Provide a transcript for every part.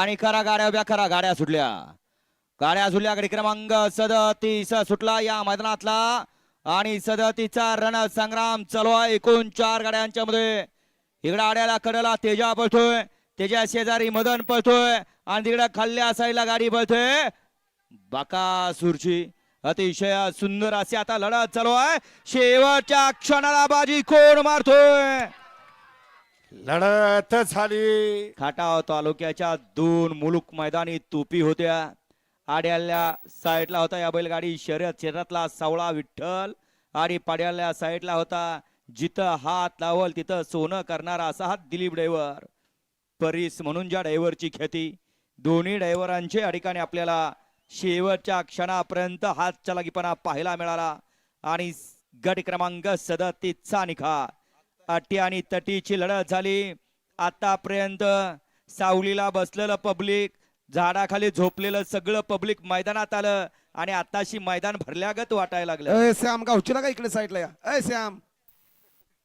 आणि खरा गाड्या उभ्या, खरा गाड्या सुटल्या. गाड्या सुटल्या. गाडी क्रमांक 37 सुटला या मैदानातला आणि 37चा रणसंग्राम चालू आहे. एकूण 4 गाड्यांच्या मध्ये. इकडे आड्याला कडेला तेजा पळतोय, तेजा शेजारी मदन पळतोय आणि तिकडे खाल्ल्या साईडला गाडी पळतोय बकासूरची. अतिशय सुंदर अशी आता लढत चालू आहे. शेवटच्या क्षणाला बाजी कोण मारतोय. लढत झाली. खटाव तालुक्याच्या 2 मुलुक मैदानी तोपी होत्या. आड्याल्या साईडला होता या बैलगाडी शर्यतीतला सावळा विठ्ठल आणि पाड्याल्या साईडला होता जिथं हात लावल तिथं सोनं करणारा असा हा दिलीप ड्रायव्हर. परीस म्हणून ज्या ड्रायव्हरची ख्याती, दोन्ही ड्रायव्हरांचे या ठिकाणी आपल्याला शेवटच्या क्षणापर्यंत हात चलाकीपणा पाहायला मिळाला. आणि गट क्रमांक 37चा निकाल. अटी आणि तटीची लढत झाली. आतापर्यंत सावलीला बसलेलं पब्लिक, झाडाखाली झोपलेलं सगळं पब्लिक मैदानात आलं आणि आताशी मैदान भरल्यागत वाटायला लागलं. श्याम गावचीला का इकडे साईडला या. श्याम.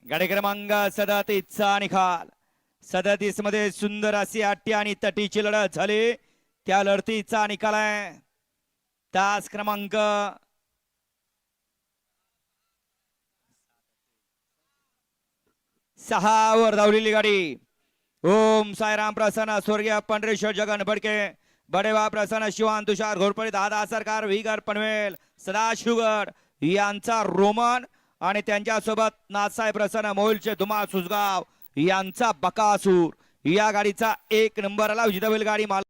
गाडी क्रमांक 37चा निकाल. 37 मध्ये सुंदर अशी अट्टी आणि तटीची लढत झाली. त्या लढतीचा निकाल आहे तास क्रमांक 6 वर धावलेली गाडी. ओम साईराम प्रसन्न स्वर्गीय पंढरेश्वर जगन भडके, बडेबा प्रसन्न शिवान तुषार घोरपडे, दादा सरकार विगर पनवेल, सदाशिवगड यांचा रोमन आणि त्यांच्यासोबत नाथसाहेब प्रसन्न मोहिलचे धुमाळ सुसगाव यांचा बकासूर. या गाडीचा 1 नंबर आला. विजेता बैलगाडी मालक